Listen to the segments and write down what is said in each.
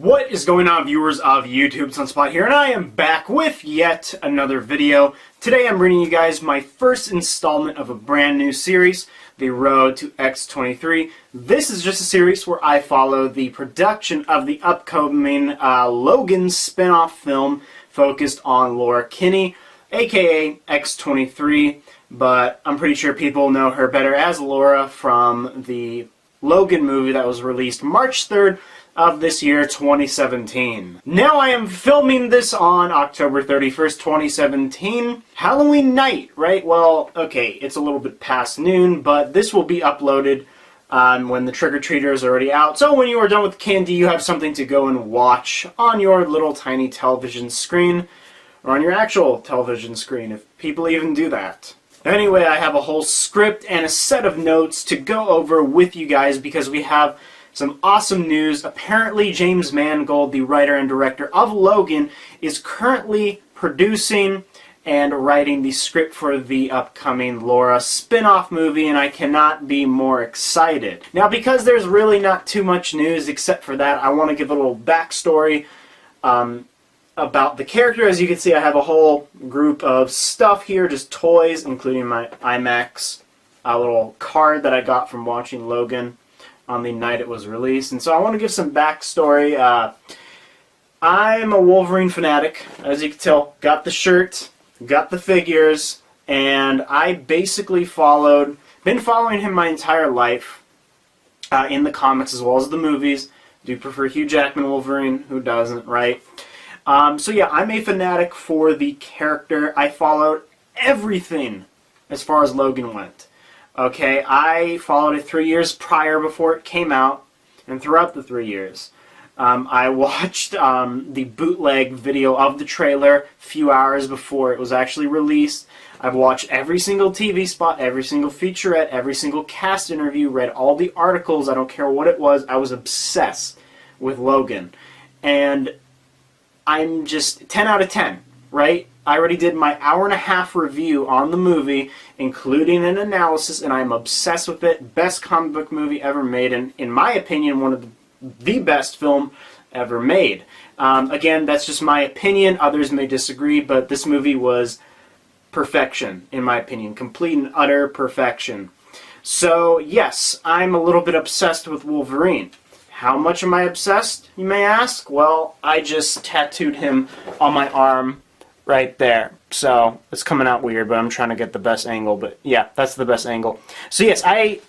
What is going on, viewers of YouTube? Sunspot here, and I am back with yet another video. Today I'm bringing you guys my first installment of a brand new series, The Road to X-23. This is just a series where I follow the production of the upcoming LOGAN spin-off film focused on Laura Kinney, aka X-23, but I'm pretty sure people know her better as Laura from the LOGAN movie that was released March 3rd of this year, 2017. Now I am filming this on October 31st, 2017. Halloween night, right? Well, okay, it's a little bit past noon, but this will be uploaded when the trick-or-treater is already out. So when you are done with candy, you have something to go and watch on your little tiny television screen, or on your actual television screen, if people even do that. Anyway, I have a whole script and a set of notes to go over with you guys because we have some awesome news. Apparently, James Mangold, the writer and director of LOGAN, is currently producing and writing the script for the upcoming Laura spin-off movie, and I cannot be more excited. Now, because there's really not too much news except for that, I want to give a little backstory about the character. As you can see, I have a whole group of stuff here, just toys, including my IMAX, a little card that I got from watching LOGAN on the night it was released. And so I want to give some backstory. I'm a Wolverine fanatic, as you can tell. Got the shirt, got the figures, and I basically been following him my entire life in the comics as well as the movies. Do prefer Hugh Jackman Wolverine, who doesn't, right? So yeah, I'm a fanatic for the character. I followed everything as far as LOGAN went. Okay, I followed it 3 years prior before it came out, and throughout the 3 years. I watched the bootleg video of the trailer a few hours before it was actually released. I've watched every single TV spot, every single featurette, every single cast interview, read all the articles, I don't care what it was. I was obsessed with LOGAN. And I'm just 10 out of 10, right? I already did my hour-and-a-half review on the movie, including an analysis, and I'm obsessed with it. Best comic book movie ever made, and in my opinion, one of the best film ever made. Again, that's just my opinion. Others may disagree, but this movie was perfection, in my opinion. Complete and utter perfection. So, yes, I'm a little bit obsessed with Wolverine. How much am I obsessed, you may ask? Well, I just tattooed him on my arm right there. So, it's coming out weird, but I'm trying to get the best angle. But yeah, that's the best angle. So yes, I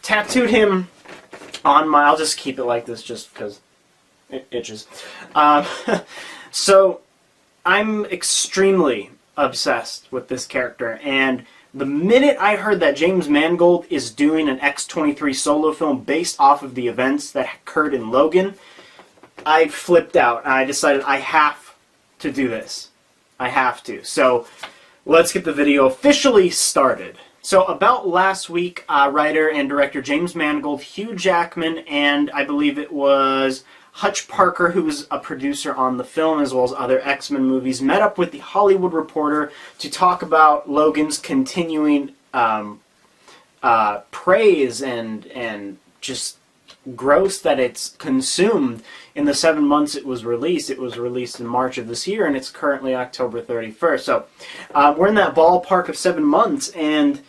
tattooed him on my... I'll just keep it like this just because it itches. So, I'm extremely obsessed with this character. And the minute I heard that James Mangold is doing an X-23 solo film based off of the events that occurred in LOGAN, I flipped out and I decided I have to do this. I have to. So let's get the video officially started. So about last week, writer and director James Mangold, Hugh Jackman, and I believe it was Hutch Parker, who was a producer on the film as well as other X-Men movies, met up with the Hollywood Reporter to talk about LOGAN's continuing praise and just gross that it's consumed in the 7 months it was released. It was released in March of this year, and it's currently October 31st. So we're in that ballpark of 7 months, and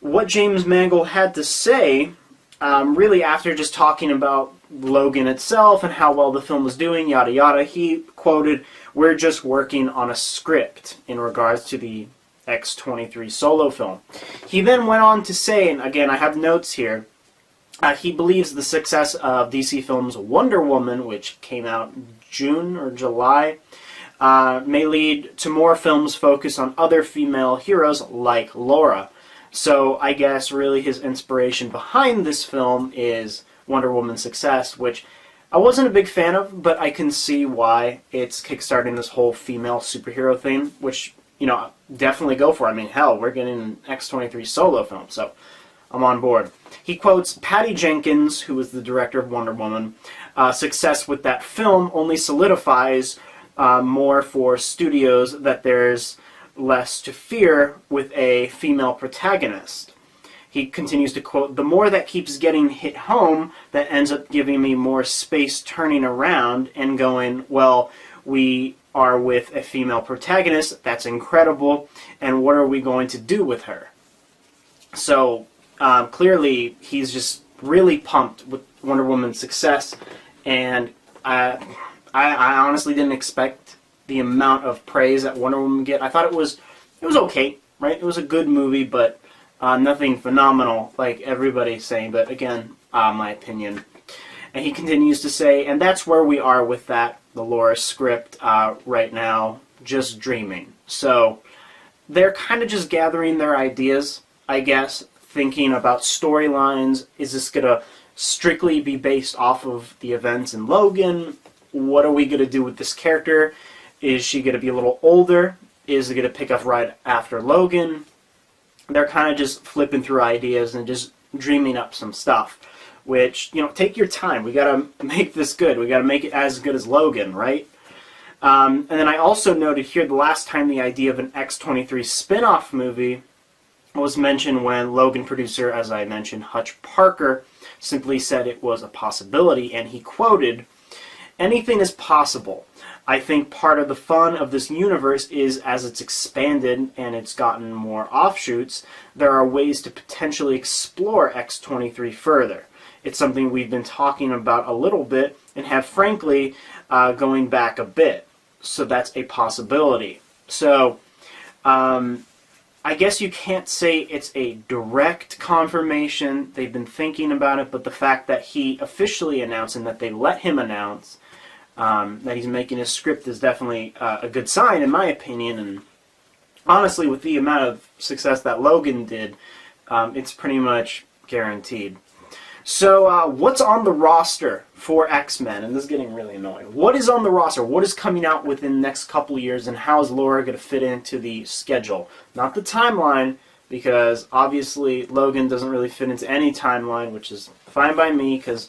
what James Mangold had to say, really after just talking about LOGAN itself and how well the film was doing, yada yada, he quoted, "We're just working on a script in regards to the X-23 solo film." He then went on to say, and again I have notes here, he believes the success of DC Films' Wonder Woman, which came out in June or July, may lead to more films focused on other female heroes like Laura. So I guess really his inspiration behind this film is Wonder Woman's success, which I wasn't a big fan of, but I can see why it's kickstarting this whole female superhero thing, which, you know, definitely go for. I mean, hell, we're getting an X-23 solo film, so I'm on board. He quotes Patty Jenkins, who was the director of Wonder Woman, success with that film only solidifies more for studios that there's less to fear with a female protagonist. he continues to quote, "The more that keeps getting hit home, that ends up giving me more space turning around and going, well, we are with a female protagonist, that's incredible, and what are we going to do with her?" So clearly he's just really pumped with Wonder Woman's success, and I honestly didn't expect the amount of praise that Wonder Woman get. I thought it was okay, right? It was a good movie, but nothing phenomenal like everybody's saying. But again, my opinion. And he continues to say, and that's where we are with that, the Laura script right now, just dreaming. So they're kind of just gathering their ideas, I guess, thinking about storylines. Is this going to strictly be based off of the events in Logan? What are we going to do with this character? Is she going to be a little older? Is it going to pick up right after Logan? They're kind of just flipping through ideas and just dreaming up some stuff. Which, you know, take your time. We got to make this good. We got to make it as good as Logan, right? And then I also noted here the last time the idea of an X-23 spin-off movie was mentioned when Logan producer, as I mentioned, Hutch Parker, simply said it was a possibility, and he quoted, "Anything is possible. I think part of the fun of this universe is as it's expanded and it's gotten more offshoots, there are ways to potentially explore X-23 further. It's something we've been talking about a little bit and have, frankly, going back a bit. So that's a possibility." So, I guess you can't say it's a direct confirmation. They've been thinking about it, but the fact that he officially announced and that they let him announce that he's making his script is definitely a good sign, in my opinion. And honestly, with the amount of success that Logan did, it's pretty much guaranteed. So, what's on the roster for X-Men? And this is getting really annoying. What is on the roster? What is coming out within the next couple years, and how is Laura going to fit into the schedule? Not the timeline, because obviously Logan doesn't really fit into any timeline, which is fine by me, because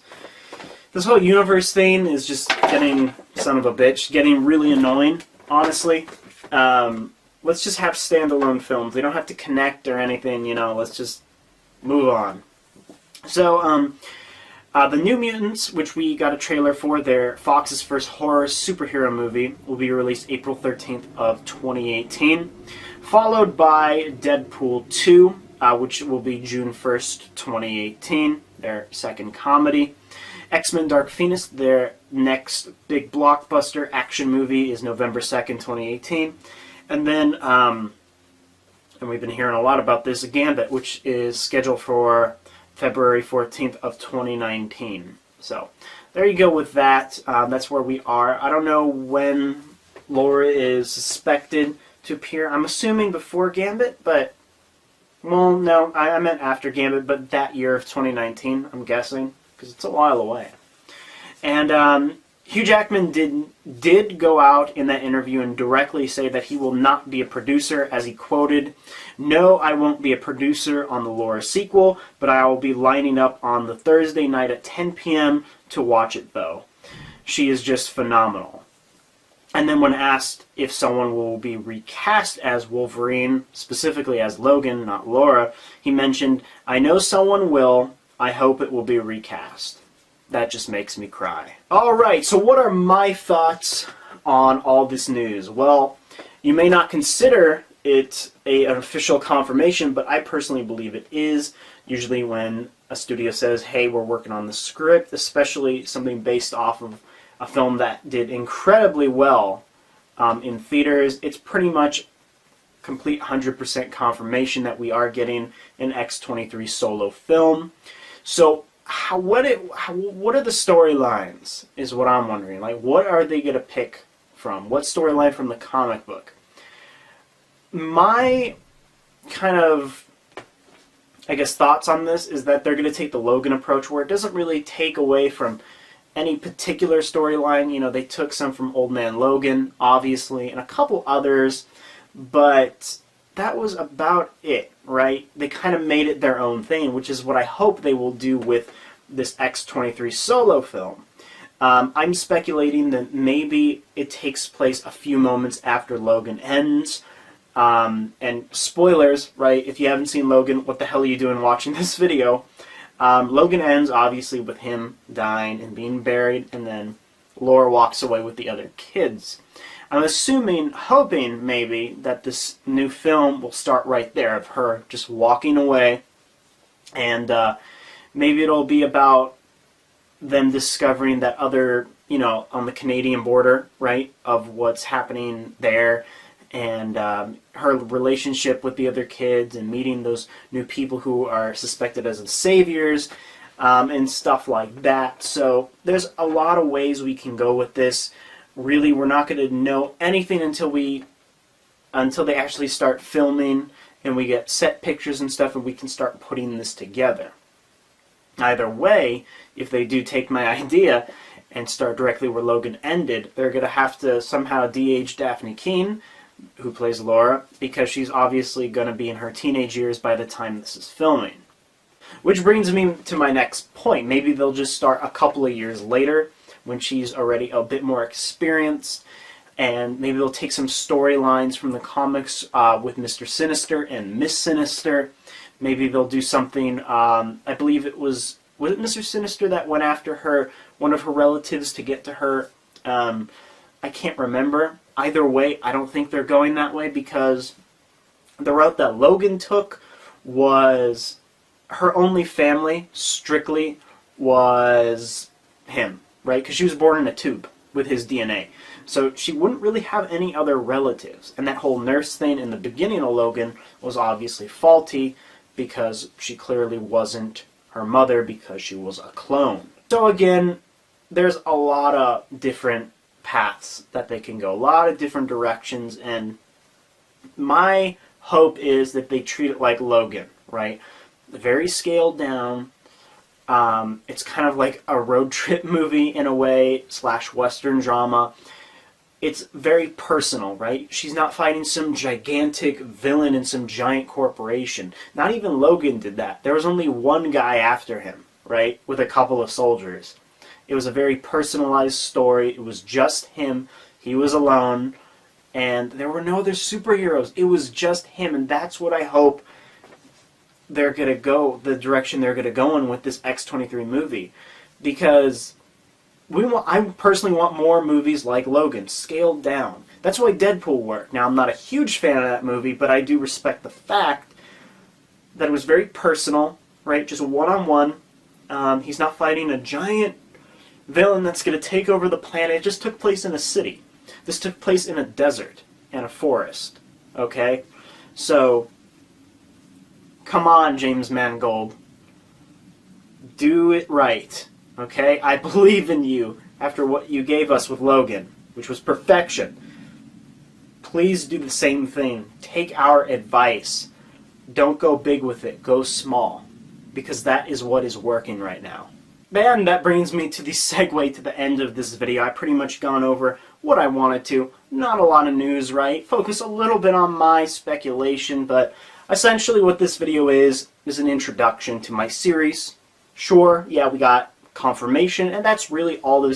this whole universe thing is just getting, son of a bitch, getting really annoying, honestly. Let's just have standalone films. They don't have to connect or anything, you know, let's just move on. So, the New Mutants, which we got a trailer for, their Fox's first horror superhero movie, will be released April 13th of 2018, followed by Deadpool 2, which will be June 1st, 2018, their second comedy. X-Men Dark Phoenix, their next big blockbuster action movie, is November 2nd, 2018. And then, and we've been hearing a lot about this, Gambit, which is scheduled for February 14th of 2019. So, there you go with that. That's where we are. I don't know when Laura is suspected to appear. I'm assuming before Gambit, but, well, no, I meant after Gambit, but that year of 2019, I'm guessing, because it's a while away. And Hugh Jackman did go out in that interview and directly say that he will not be a producer, as he quoted, "No, I won't be a producer on the Laura sequel, but I will be lining up on the Thursday night at 10 p.m. to watch it, though. She is just phenomenal." And then when asked if someone will be recast as Wolverine, specifically as Logan, not Laura, he mentioned, "I know someone will. I hope it will be recast." That just makes me cry. Alright, so what are my thoughts on all this news? Well, you may not consider it an official confirmation, but I personally believe it is. Usually when a studio says, hey, we're working on the script, especially something based off of a film that did incredibly well in theaters, it's pretty much complete 100% confirmation that we are getting an X-23 solo film. So, what are the storylines, is what I'm wondering. Like, what are they going to pick from? What storyline from the comic book? My kind of, I guess, thoughts on this is that they're going to take the Logan approach, where it doesn't really take away from any particular storyline. You know, they took some from Old Man Logan, obviously, and a couple others, but that was about it, right? They kind of made it their own thing, which is what I hope they will do with this X-23 solo film. I'm speculating that maybe it takes place a few moments after Logan ends, And spoilers, right? If you haven't seen Logan, what the hell are you doing watching this video? Logan ends, obviously, with him dying and being buried, and then Laura walks away with the other kids. I'm assuming, hoping, maybe, that this new film will start right there, of her just walking away, and maybe it'll be about them discovering that other, on the Canadian border, right, of what's happening there, and her relationship with the other kids, and meeting those new people who are suspected as the saviors, and stuff like that. So there's a lot of ways we can go with this. Really, we're not going to know anything until they actually start filming, and we get set pictures and stuff, and we can start putting this together. Either way, if they do take my idea and start directly where Logan ended, they're going to have to somehow de-age Daphne Keane, who plays Laura, because she's obviously going to be in her teenage years by the time this is filming. Which brings me to my next point. Maybe they'll just start a couple of years later, when she's already a bit more experienced, and maybe they'll take some storylines from the comics with Mr. Sinister and Miss Sinister. Maybe they'll do something, I believe it was it Mr. Sinister that went after one of her relatives to get to her? I can't remember. Either way, I don't think they're going that way, because the route that Logan took was her only family, strictly, was him, right? Because she was born in a tube with his DNA. So she wouldn't really have any other relatives. And that whole nurse thing in the beginning of Logan was obviously faulty, because she clearly wasn't her mother, because she was a clone. So again, there's a lot of different paths that they can go, a lot of different directions, and my hope is that they treat it like Logan, right? Very scaled down. It's kind of like a road trip movie in a way, / Western drama. It's very personal, right? She's not fighting some gigantic villain in some giant corporation. Not even Logan did that. There was only one guy after him, right? With a couple of soldiers. It was a very personalized story. It was just him. He was alone. And there were no other superheroes. It was just him. And that's what I hope they're going to go, the direction they're going to go in with this X-23 movie. Because I personally want more movies like Logan, scaled down. That's why Deadpool worked. Now, I'm not a huge fan of that movie, but I do respect the fact that it was very personal, right? Just one-on-one. He's not fighting a giant villain that's going to take over the planet. It just took place in a city. This took place in a desert and a forest, okay? So, come on, James Mangold. Do it right, okay? I believe in you after what you gave us with Logan, which was perfection. Please do the same thing. Take our advice. Don't go big with it. Go small, because that is what is working right now. And that brings me to the segue to the end of this video. I pretty much gone over what I wanted to. Not a lot of news, right? Focus a little bit on my speculation, but essentially what this video is an introduction to my series. Sure, yeah, we got confirmation, and that's really all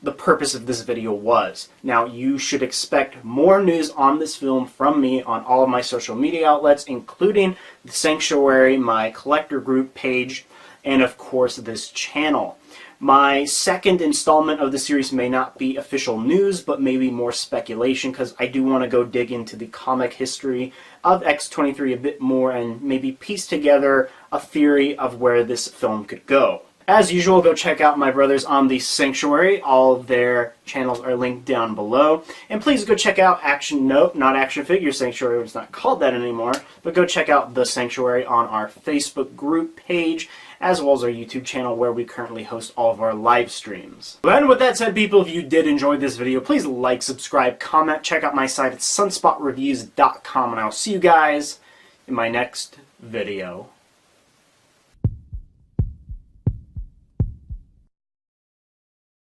the purpose of this video was. Now, you should expect more news on this film from me on all of my social media outlets, including the Sanctuary, my collector group page, and of course this channel. My second installment of the series may not be official news, but maybe more speculation, because I do want to go dig into the comic history of X-23 a bit more and maybe piece together a theory of where this film could go. As usual, go check out my brothers on the Sanctuary. All of their channels are linked down below. And please go check out not Action Figure Sanctuary, it's not called that anymore, but go check out the Sanctuary on our Facebook group page, as well as our YouTube channel, where we currently host all of our live streams. And with that said, people, if you did enjoy this video, please like, subscribe, comment, check out my site at SunSpotReviewz.com, and I'll see you guys in my next video.